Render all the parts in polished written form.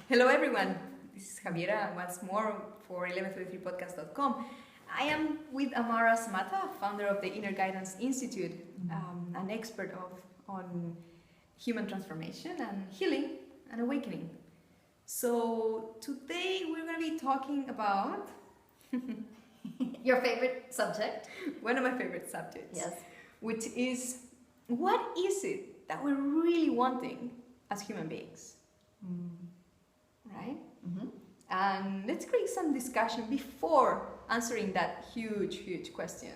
Hello everyone, this is Javiera once more for 1133podcast.com. I am with Amara Samata, founder of the Inner Guidance Institute, an expert on human transformation and healing and awakening. So today we're going to be talking about your favorite subject. One of my favorite subjects. Yes. Which is, what is it that we're really wanting as human beings? Right? Mm-hmm. And let's create some discussion before answering that huge question.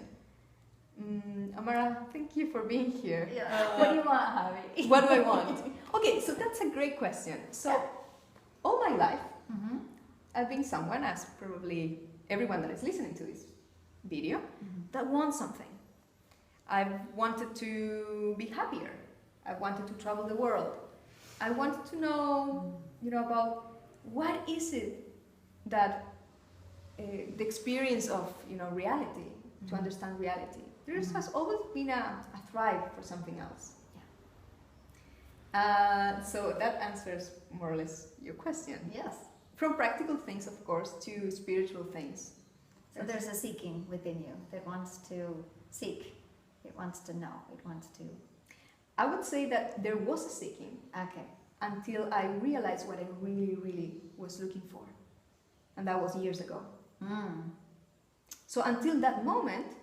Amara, thank you for being here. Yeah. What do you want, Javi? What do I want? Okay, so that's a great question. So, all my life, I've been someone, as probably everyone that is listening to this video, that wants something. I've wanted to be happier. I wanted to travel the world. I wanted to know, about what is it that the experience of, reality, to understand reality. There has always been a thrive for something else. Yeah. So that answers more or less your question. Yes. From practical things, of course, to spiritual things. So there's a seeking within you that wants to seek. It wants to know. It wants to... I would say that there was a seeking. Okay. Until I realized what I really was looking for. And that was years ago. So until that moment,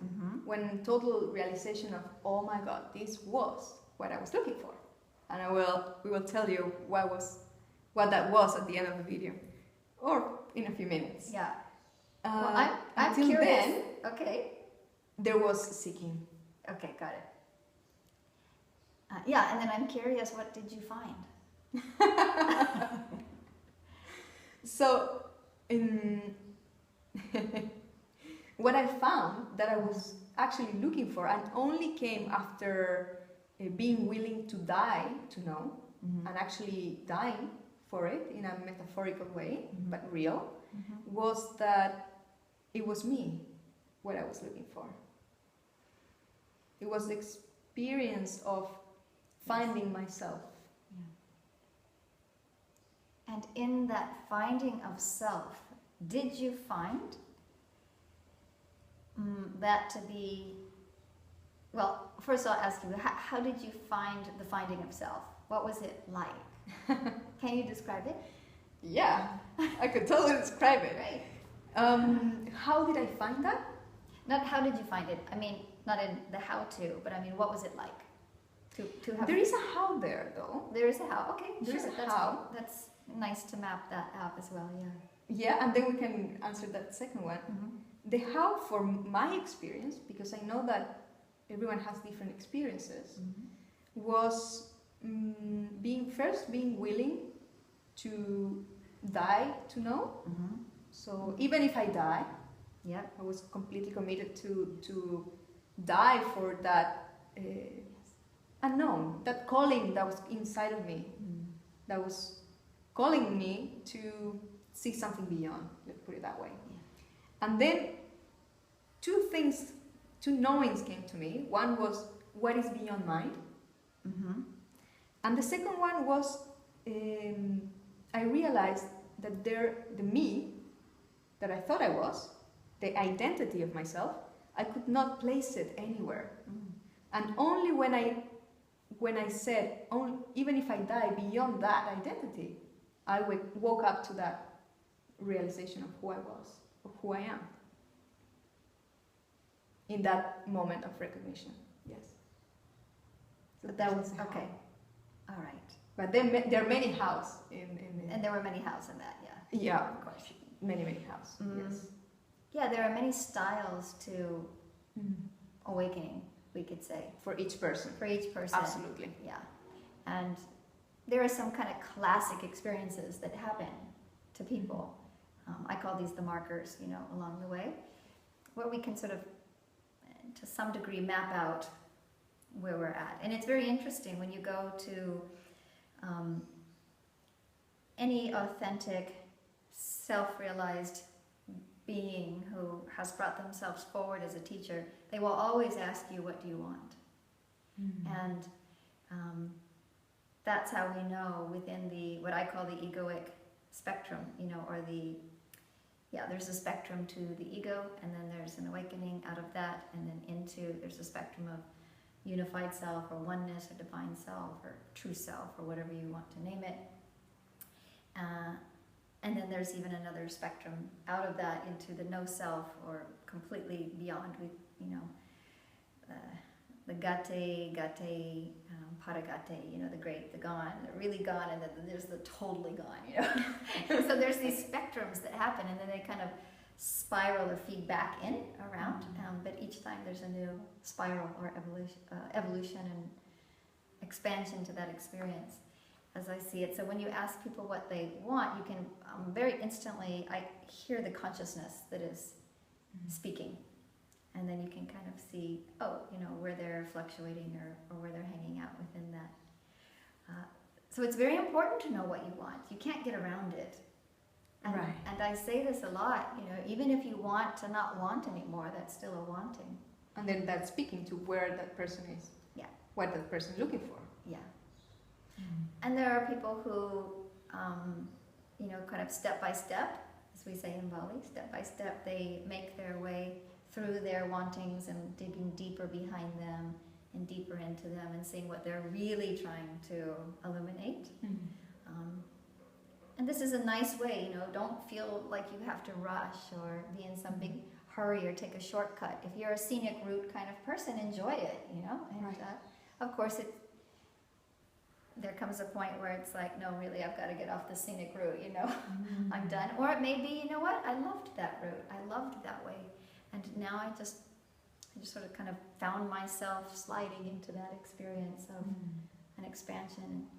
when total realization of, oh my God, this was what I was looking for. And we will tell you what that was at the end of the video. Or in a few minutes. Yeah. Well, I'm until curious. Then, okay. There was seeking. Okay, got it. Yeah, and then I'm curious, what did you find? So, what I found that I was actually looking for, and only came after being willing to die to know, and actually dying for it in a metaphorical way, but real, was that it was me, what I was looking for. It was the experience of finding myself. And in that finding of self, did you find that to be... Well, first I'll ask you, how did you find the finding of self? What was it like? Can you describe it? Yeah, I could totally describe it. Right. How did I find that? Not how did you find it, I mean, not in the how to, but I mean, what was it like? To have... There is a how there, though. There is a how, okay. There's sure, a how. That's nice to map that out as well, yeah. Yeah, and then we can answer that second one. The how, for my experience, because I know that everyone has different experiences, was being willing to die to know. So even if I die, I was completely committed to die for that unknown, that calling that was inside of me, that was calling me to see something beyond, let's put it that way. And then two knowings came to me. One was, what is beyond mind? And the second one was, I realized that the me that I thought I was, the identity of myself, I could not place it anywhere. And only when I said, even if I die beyond that identity, I woke up to that realization of who I was, of who I am. In that moment of recognition, yes. So that was okay. All right. But then there are many hows and there were many hows in that, yeah. Yeah, of course. Many hows. Yes. Yeah, there are many styles to awakening, we could say. For each person. For each person. Absolutely. Yeah. And there are some kind of classic experiences that happen to people. I call these the markers, along the way, where we can sort of, to some degree, map out where we're at. And it's very interesting when you go to any authentic, self-realized being who has brought themselves forward as a teacher, they will always ask you, what do you want? And that's how we know within the, what I call the egoic spectrum, or there's a spectrum to the ego, and then there's an awakening out of that, and then there's a spectrum of unified self, or oneness, or divine self, or true self, or whatever you want to name it. And then there's even another spectrum out of that into the no self, or completely beyond. The gate, paragate, the great, the gone, the really gone, and then there's the totally gone, So there's these spectrums that happen, and then they kind of spiral or feed back in around, but each time there's a new spiral or evolution and expansion to that experience, as I see it. So when you ask people what they want, you can very instantly, I hear the consciousness that is speaking. And then you can kind of see, where they're fluctuating or where they're hanging out within that. So it's very important to know what you want. You can't get around it. And, right. And I say this a lot, even if you want to not want anymore, that's still a wanting. And then that's speaking to where that person is. Yeah. What that person is looking for. Yeah. And there are people who, kind of step by step, as we say in Bali, step by step, they make their way through their wantings and digging deeper behind them and deeper into them and seeing what they're really trying to illuminate. And this is a nice way, don't feel like you have to rush or be in some big hurry or take a shortcut. If you're a scenic route kind of person, enjoy it, And right. Of course, there comes a point where it's like, no, really, I've got to get off the scenic route, I'm done. Or it may be, you know what, I loved that route. I loved that way. And now I just sort of kind of found myself sliding into that experience of an expansion.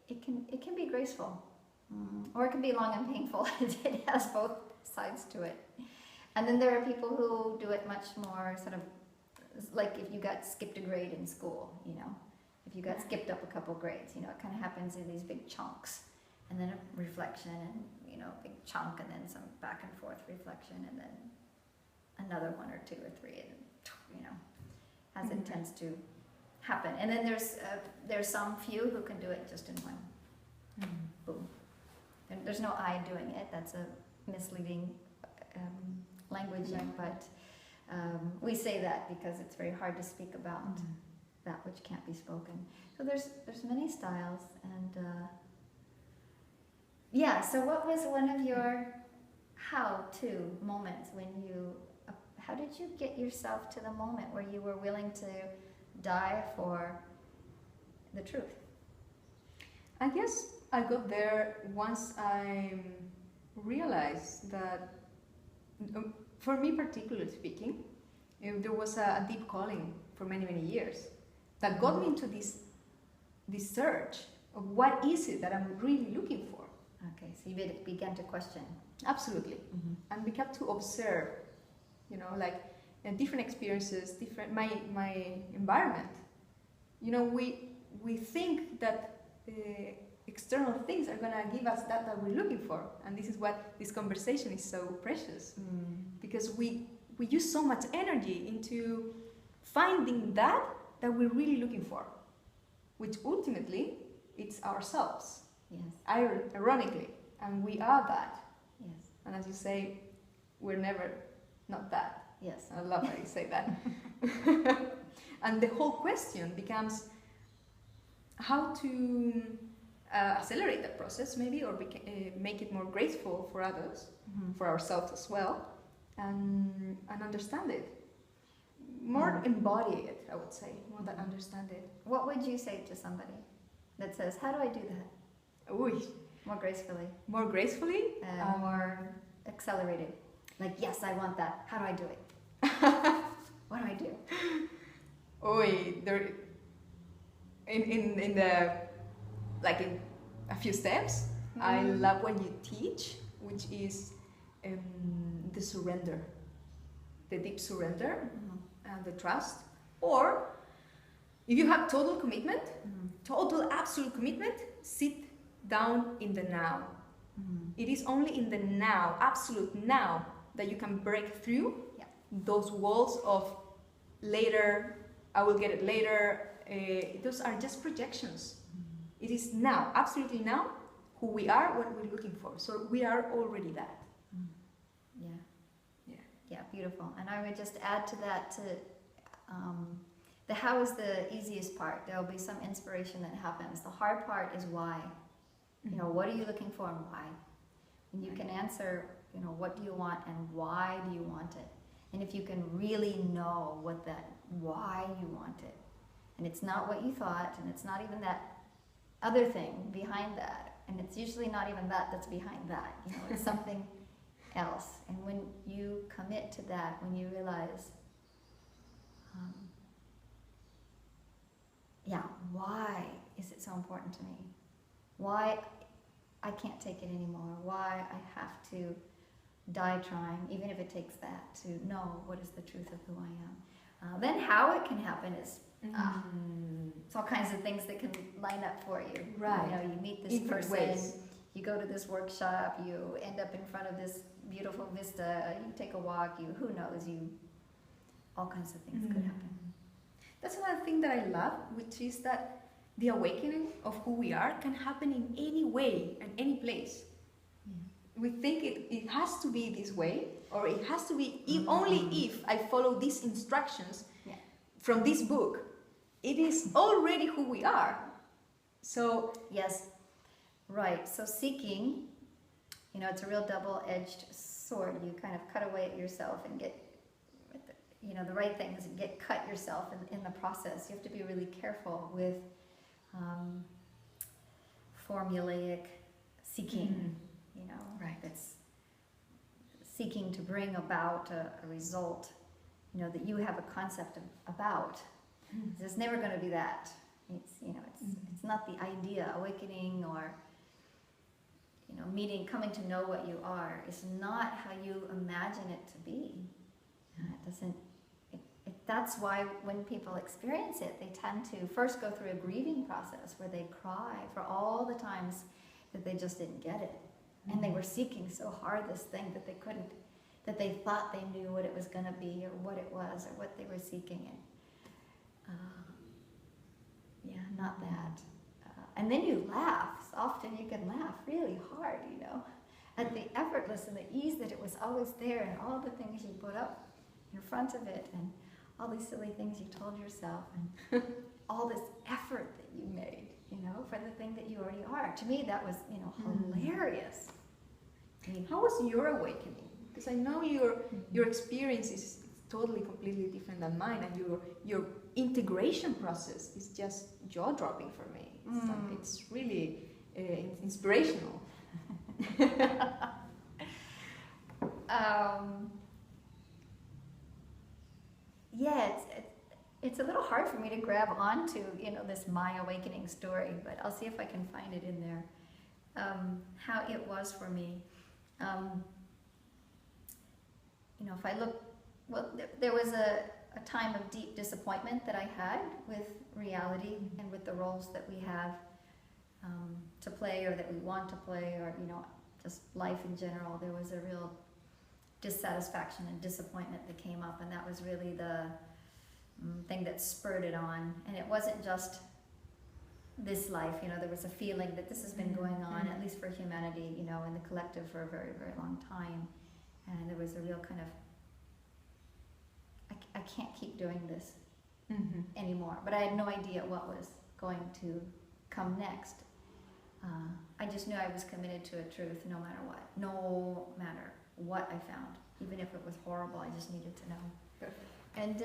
It can be graceful, or it can be long and painful. It has both sides to it. And then there are people who do it much more sort of like if you got skipped a grade in school, if you got skipped up a couple grades, it kind of happens in these big chunks, and then a reflection, and big chunk, and then some back and forth reflection, and then another one or two or three, and as it tends to happen. And then there's some few who can do it just in one boom. And there's no I doing it. That's a misleading language, but we say that because it's very hard to speak about that which can't be spoken. So there's many styles, and so what was one of your how-to moments when how did you get yourself to the moment where you were willing to die for the truth? I guess I got there once I realized that, for me particularly speaking, there was a deep calling for many, many years that got me into this search of what is it that I'm really looking for. Okay, so you began to question. Absolutely. And began to observe, different experiences, my environment. We think that external things are going to give us that we're looking for, and this is what this conversation is so precious, because we use so much energy into finding that we're really looking for, which ultimately it's ourselves. Yes. Ironically, and we are that. Yes. And as you say, we're never not that. Yes. I love how you say that. And the whole question becomes how to accelerate that process, maybe, or make it more graceful for others, for ourselves as well, and understand it. More embody it, I would say, more than understand it. What would you say to somebody that says, how do I do that? Ooh. More gracefully. More gracefully? More accelerated. Like, yes, I want that. How do I do it? What do I do? In a few steps, I love when you teach, which is the surrender, the deep surrender, and the trust. Or if you have total commitment, total absolute commitment, sit down in the now. It is only in the now, absolute now, that you can break through those walls of later, I will get it later. Those are just projections. It is now, absolutely now, who we are, what we're looking for. So we are already that. Yeah. Yeah. Yeah, beautiful. And I would just add to that the how is the easiest part. There'll be some inspiration that happens. The hard part is why. You know, what are you looking for and why? And you can answer, you know, what do you want and why do you want it? And if you can really know what that, why you want it, and it's not what you thought, and it's not even that other thing behind that, and it's usually not even that that's behind that, you know, it's something else. And when you commit to that, when you realize, why is it so important to me? Why I can't take it anymore? Why I have to die trying, even if it takes that, to know what is the truth of who I am. Then how it can happen is it's all kinds of things that can line up for you. Right. You know, you meet this person, you go to this workshop, you end up in front of this beautiful vista, you take a walk, who knows, all kinds of things could happen. That's another thing that I love, which is that the awakening of who we are can happen in any way and any place. We think it has to be this way, or it has to be only if I follow these instructions from this book. It is already who we are. So yes, right. So seeking, you know, it's a real double-edged sword. You kind of cut away at yourself and get, you know, the right things and get cut yourself in the process. You have to be really careful with formulaic seeking. You know, right. It's seeking to bring about a result, you know, that you have a concept about. There's never going to be that. It's, you know, it's not the idea. Awakening or, you know, coming to know what you are is not how you imagine it to be. It doesn't. That's why when people experience it, they tend to first go through a grieving process where they cry for all the times that they just didn't get it. And they were seeking so hard this thing that they couldn't, that they thought they knew what it was going to be or what it was or what they were seeking. And not that. And then you laugh. Often you can laugh really hard, you know, at the effortless and the ease that it was always there, and all the things you put up in front of it, and all these silly things you told yourself, and all this effort that you made, you know, for the thing that you already are. To me, that was, you know, hilarious. I mean, how was your awakening? Because I know your experience is totally, completely different than mine, and your integration process is just jaw-dropping for me. It's really inspirational. It's a little hard for me to grab onto, you know, this my awakening story, but I'll see if I can find it in there. How it was for me. You know, if I look, well, there was a time of deep disappointment that I had with reality and with the roles that we have to play, or that we want to play, or, you know, just life in general. There was a real dissatisfaction and disappointment that came up, and that was really the thing that spurred it on. And it wasn't just this life, you know, there was a feeling that this has been going on, at least for humanity, you know, in the collective for a very, very long time. And there was a real kind of, I can't keep doing this anymore. But I had no idea what was going to come next. I just knew I was committed to a truth no matter what. No matter what I found. Even if it was horrible, I just needed to know. Perfect. And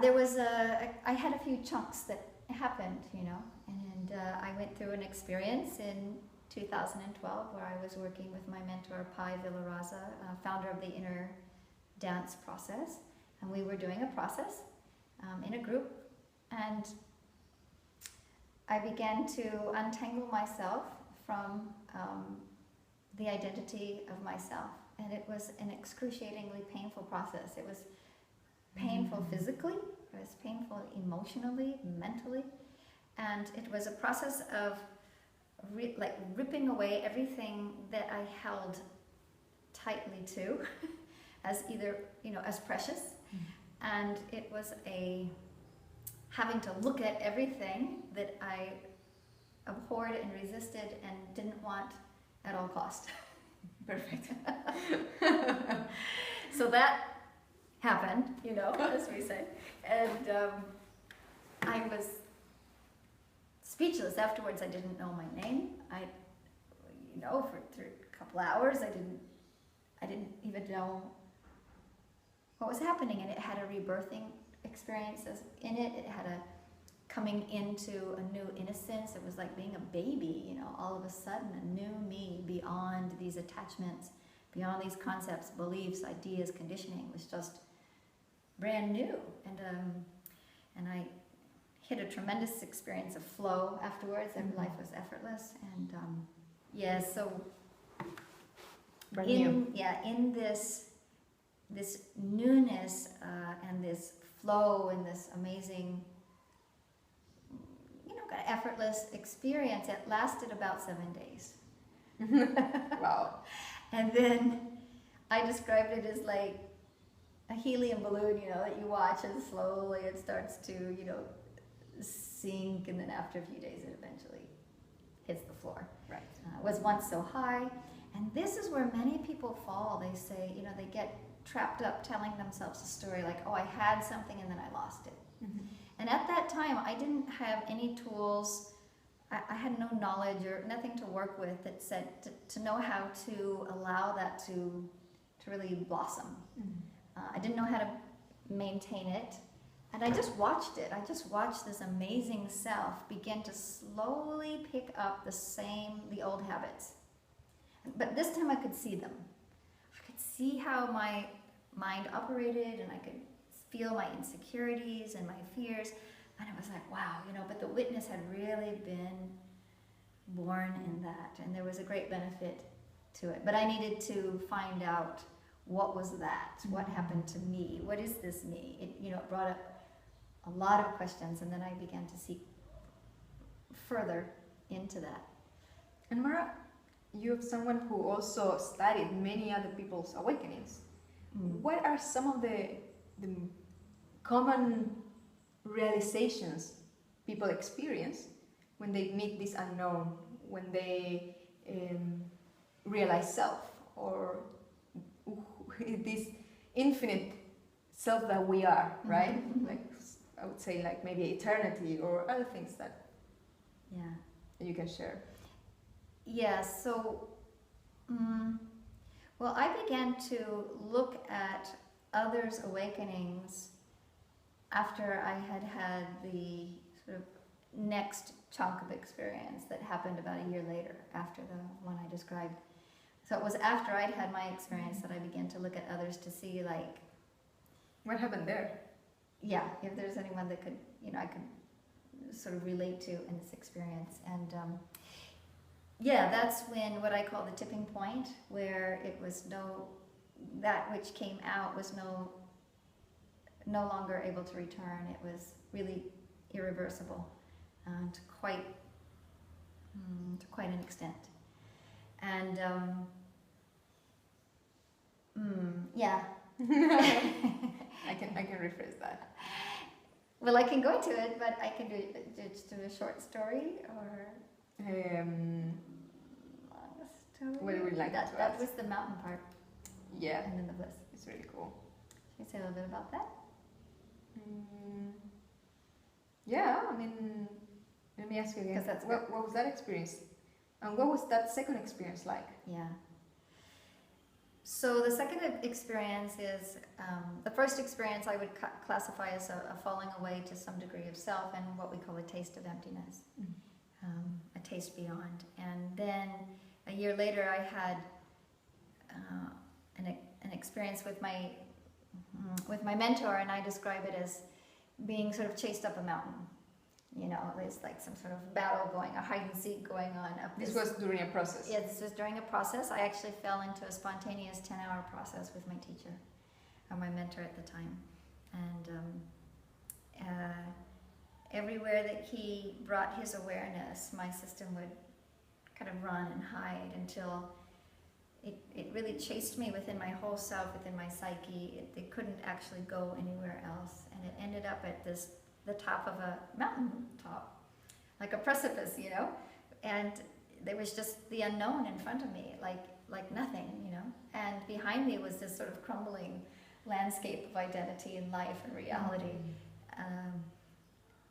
there was I had a few chunks that happened, you know. And I went through an experience in 2012 where I was working with my mentor, Pai Villaraza, founder of the Inner Dance Process. And we were doing a process in a group. And I began to untangle myself from the identity of myself. And it was an excruciatingly painful process. It was painful physically, it was painful emotionally, mentally. And it was a process of ripping away everything that I held tightly to as either, you know, as precious. And it was having to look at everything that I abhorred and resisted and didn't want at all cost. Perfect. So that happened, as we say. And I was speechless afterwards. I didn't know my name. For a couple hours, I didn't even know what was happening. And it had a rebirthing experience in it. It had a coming into a new innocence. It was like being a baby, all of a sudden, a new me beyond these attachments, beyond these concepts, beliefs, ideas, conditioning was just brand new. And I hit a tremendous experience of flow afterwards. And life was effortless. And so Brand new. in this newness and this flow and this amazing, kind of effortless experience, it lasted about 7 days. Wow. And then I described it as like a helium balloon, that you watch and slowly it starts to, sink, and then after a few days it eventually hits the floor. Right. It was once so high, and this is where many people fall. They say, they get trapped up telling themselves a story like, oh, I had something and then I lost it. Mm-hmm. And at that time, I didn't have any tools. I had no knowledge or nothing to work with that said to know how to allow that to really blossom. Mm-hmm. I didn't know how to maintain it. And I just watched it. I just watched this amazing self begin to slowly pick up the old habits. But this time I could see them. I could see how my mind operated, and I could feel my insecurities and my fears. And it was like, wow, but the witness had really been born in that. And there was a great benefit to it. But I needed to find out what was that? What happened to me? What is this me? It brought up a lot of questions, and then I began to seek further into that. And Mara, you're someone who also studied many other people's awakenings. What are some of the common realizations people experience when they meet this unknown, when they realize self, or this infinite self that we are, right? Like, I would say, like maybe eternity or other things that you can share. Yeah, so, well, I began to look at others' awakenings after I had the sort of next chunk of experience that happened about a year later after the one I described. So it was after I'd had my experience that I began to look at others to see, like, what happened there? Yeah, if there's anyone that could, I could sort of relate to in this experience. And that's when what I call the tipping point, where it was that which came out was no longer able to return. It was really irreversible, to quite an extent. And I can rephrase that. Well, I can go into it, but I can just do a short story or long story. What would you like to That ask? was the mountain part. Yeah, And then the bliss. it's really cool. Can you say a little bit about that? Yeah, I mean, let me ask you again. 'Cause that's what was that experience? And what was that second experience like? Yeah. So the second experience is, the first experience I would classify as a falling away to some degree of self and what we call a taste of emptiness, a taste beyond. And then a year later I had an experience with my mentor, and I describe it as being sort of chased up a mountain. There's like some sort of battle going, a hide and seek going on up This was during a process. Yeah, this was during a process. I actually fell into a spontaneous 10-hour process with my teacher, or my mentor at the time. And everywhere that he brought his awareness, my system would kind of run and hide until it really chased me within my whole self, within my psyche. It couldn't actually go anywhere else. And it ended up at the top of a mountain top, like a precipice, and there was just the unknown in front of me, like nothing, you know. And behind me was this sort of crumbling landscape of identity and life and reality.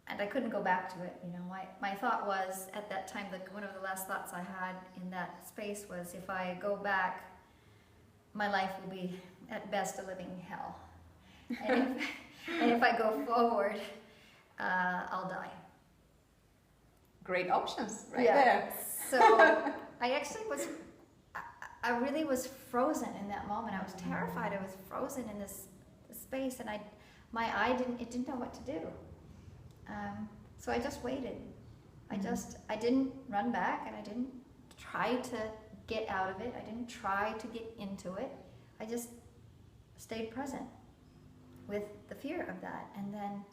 And I couldn't go back to it, you know. My thought was, at that time, one of the last thoughts I had in that space was, if I go back, my life will be, at best, a living hell. And if I go forward, I'll die. Great options right there. So I actually I really was frozen in that moment. I was terrified. I was frozen in this space, and it didn't know what to do. So I just waited. I didn't run back, and I didn't try to get out of it. I didn't try to get into it. I just stayed present with the fear of that. And then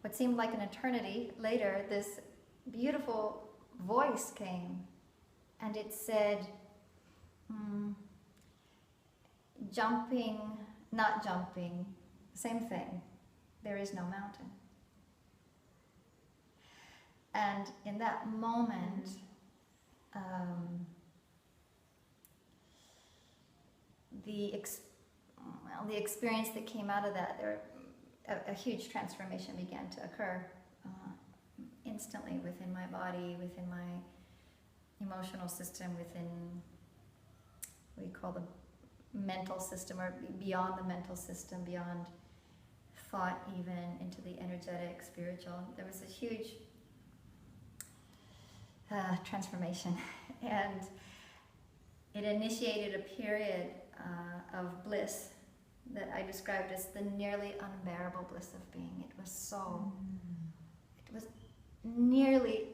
what seemed like an eternity later, this beautiful voice came, and it said, jumping, not jumping, same thing. There is no mountain. And in that moment, the experience that came out of that, a huge transformation began to occur instantly within my body, within my emotional system, within what we call the mental system, or beyond the mental system, beyond thought, even into the energetic, spiritual. There was a huge transformation, and it initiated a period of bliss that I described as the nearly unbearable bliss of being. It was nearly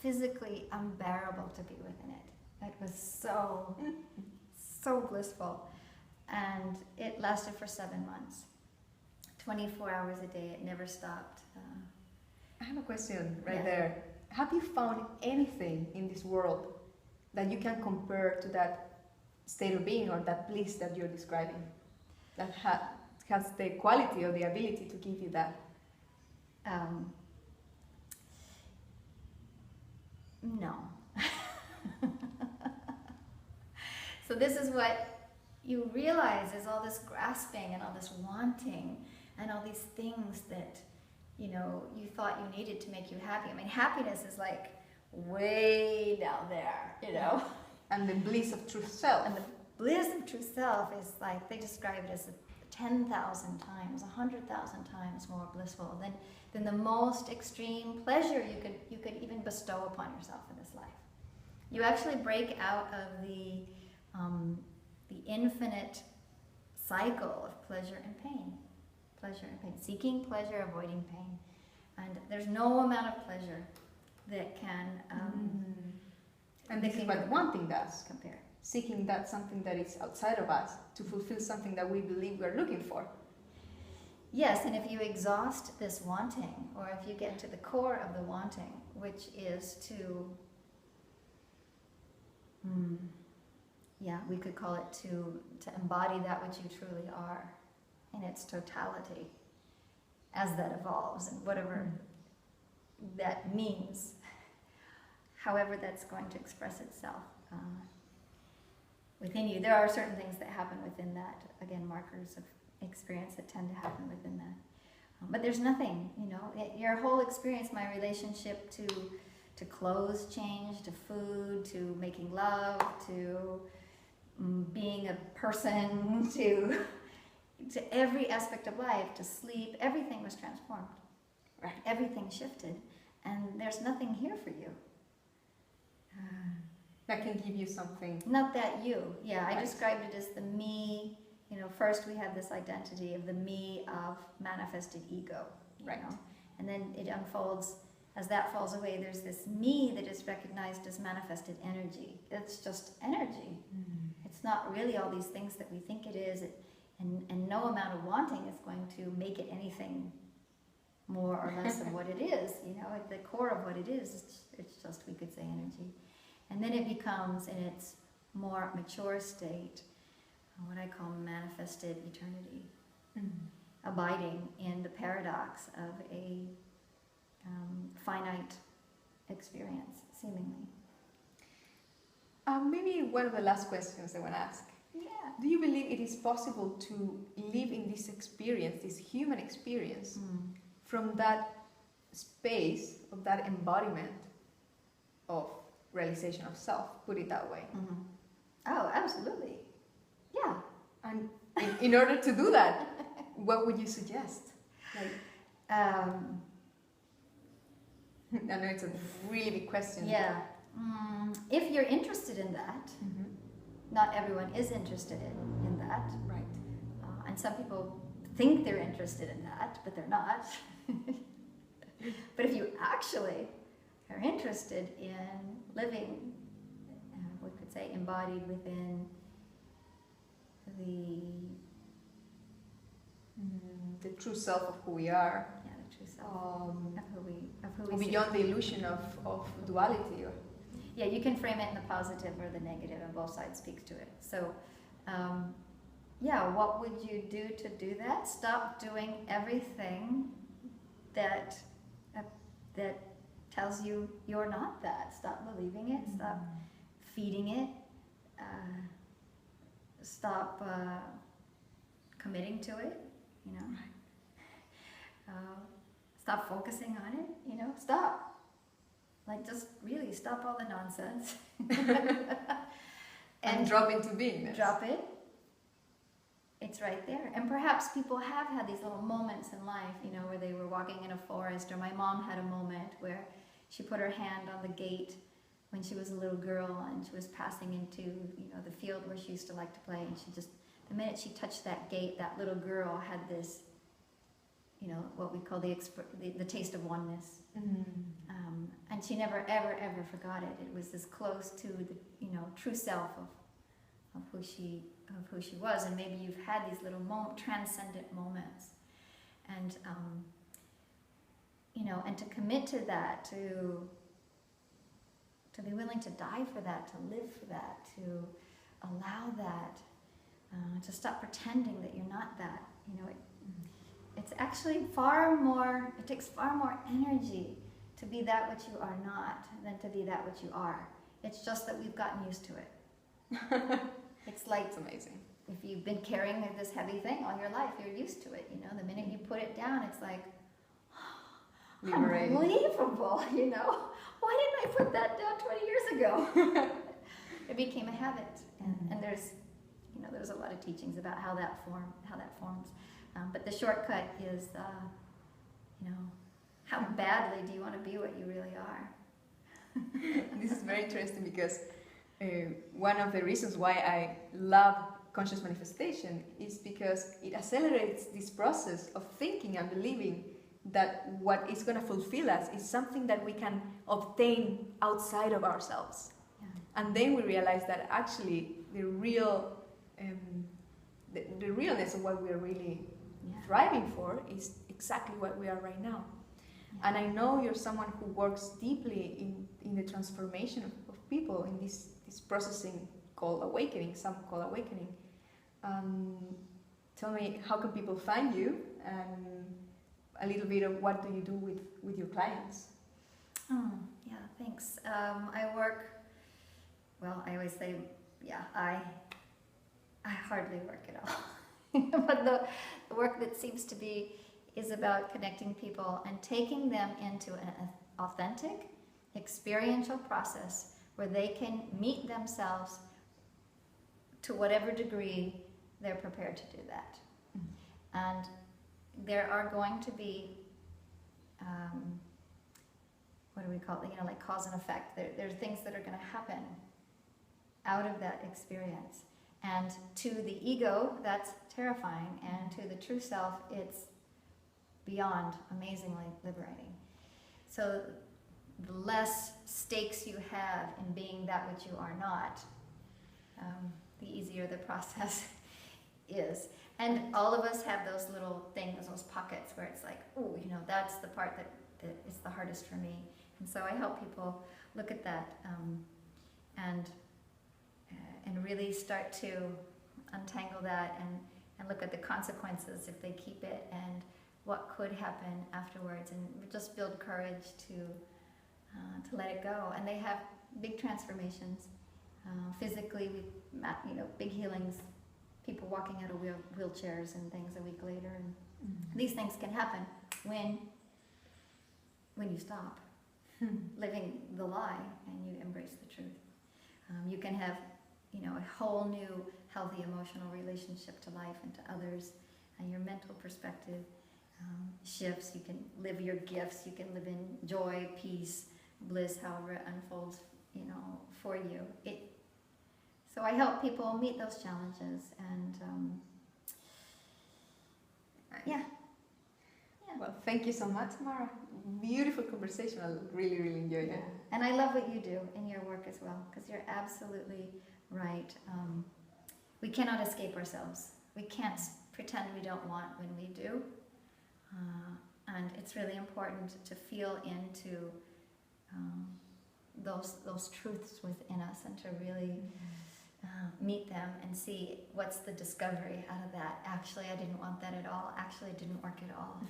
physically unbearable to be within it. It was so blissful, and it lasted for 7 months, 24 hours a day. It never stopped. I have a question right there. Have you found anything in this world that you can compare to that state of being, or that bliss that you're describing, that has the quality or the ability to give you that? No. So this is what you realize, is all this grasping and all this wanting and all these things that, you know, you thought you needed to make you happy. I mean, happiness is like way down there, you know. And the bliss of true self. And the bliss of true self is like, they describe it as 10,000 times, 100,000 times more blissful than the most extreme pleasure you could even bestow upon yourself in this life. You actually break out of the infinite cycle of pleasure and pain. Pleasure and pain. Seeking pleasure, avoiding pain. And there's no amount of pleasure that can... and this is what wanting does. Compare. Seeking that something that is outside of us to fulfill something that we believe we're looking for. Yes, and if you exhaust this wanting, or if you get to the core of the wanting, which is to... we could call it to embody that which you truly are in its totality as that evolves, and whatever that means, however that's going to express itself within you. There are certain things that happen within that, again, markers of experience that tend to happen within that. But there's nothing, you know, your whole experience, my relationship to clothes change, to food, to making love, to being a person, to every aspect of life, to sleep, everything was transformed. Right. Everything shifted, and there's nothing here for you. That can give you something. Not that you. Yeah, Right. I described it as the me. You know, first we had this identity of the me of manifested ego. Right. You know? And then it unfolds. As that falls away, there's this me that is recognized as manifested energy. It's just energy. It's not really all these things that we think it is, and no amount of wanting is going to make it anything more or less of what it is. You know, at the core of what it is, it's just, we could say, energy. And then it becomes, in its more mature state, what I call manifested eternity, abiding in the paradox of a finite experience, seemingly. Maybe one of the last questions I want to ask. Yeah. Do you believe it is possible to live in this experience, this human experience, from that space of that embodiment of realization of self, put it that way? Oh, absolutely. Yeah. And in order to do that, what would you suggest? Like, I know it's a really big question. Yeah. If you're interested in that, not everyone is interested in that. Right. And some people think they're interested in that, but they're not. But if you actually are interested in living, we could say embodied within the true self of who we are. Yeah, the true self of who we beyond the illusion of duality. Yeah, you can frame it in the positive or the negative, and both sides speak to it. So, yeah, what would you do to do that? Stop doing everything that that tells you you're not that. Stop believing it. Stop feeding it. Stop committing to it. You know. Stop focusing on it. You know. Stop. Like, just really stop all the nonsense. and drop into beingness. Drop it. It's right there. And perhaps people have had these little moments in life, you know, where they were walking in a forest, or my mom had a moment where she put her hand on the gate when she was a little girl and she was passing into, you know, the field where she used to like to play, and she just, the minute she touched that gate, that little girl had this, you know, what we call the taste of oneness. And she never, ever, ever forgot it. It was as close to the, you know, true self of who she was. And maybe you've had these little transcendent moments, and you know, and to commit to that, to be willing to die for that, to live for that, to allow that, to stop pretending that you're not that. You know, it's actually it takes far more energy to be that which you are not than to be that which you are. It's just that we've gotten used to it. It's like, it's amazing. If you've been carrying this heavy thing all your life, you're used to it, you know. The minute you put it down, it's like, unbelievable, you know. Why didn't I put that down 20 years ago? It became a habit. And there's, you know, there's a lot of teachings about how that forms. But the shortcut is, you know, how badly do you want to be what you really are? This is very interesting because one of the reasons why I love conscious manifestation is because it accelerates this process of thinking and believing that what is going to fulfill us is something that we can obtain outside of ourselves. Yeah. And then we realize that actually the real, the realness of what we are really thriving for is exactly what we are right now. Yeah. And I know you're someone who works deeply in the transformation of people in this processing called awakening, some call awakening. Tell me, how can people find you, and a little bit of what do you do with your clients? Oh, yeah, thanks. I work, well, I always say, yeah, I hardly work at all. But the work that seems to be is about connecting people and taking them into an authentic, experiential process where they can meet themselves to whatever degree they're prepared to do that. And there are going to be, what do we call it? You know, like cause and effect. There are things that are going to happen out of that experience. And to the ego, that's terrifying. And to the true self, it's beyond amazingly liberating. So the less stakes you have in being that which you are not, the easier the process is. And all of us have those little things, those pockets where it's like, oh, you know, that's the part that is the hardest for me. And so I help people look at that and really start to untangle that and look at the consequences if they keep it, and what could happen afterwards, and just build courage to let it go. And they have big transformations. physically, big healings, people walking out of wheelchairs and things a week later, and these things can happen when you stop living the lie and you embrace the truth. You can have, a whole new healthy emotional relationship to life and to others, and your mental perspective shifts. You can live your gifts. You can live in joy, peace, bliss, however it unfolds, for you. So I help people meet those challenges, and yeah. Well, thank you so much, Amara. Beautiful conversation. I really, really enjoyed it. And I love what you do in your work as well, because you're absolutely right. We cannot escape ourselves. We can't pretend we don't want when we do. And it's really important to feel into those truths within us, and to really meet them and see what's the discovery out of that. Actually, I didn't want that at all. Actually, it didn't work at all.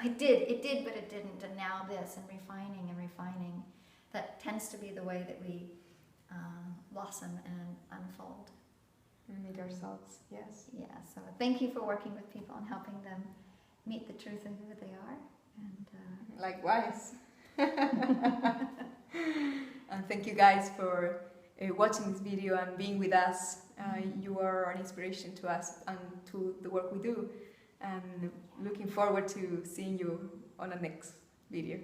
It did, but it didn't. And now this, and refining. That tends to be the way that we blossom and unfold. Meet ourselves, yes. Yeah, so thank you for working with people and helping them meet the truth of who they are. And likewise. And thank you guys for watching this video and being with us. You are an inspiration to us and to the work we do. And looking forward to seeing you on the next video.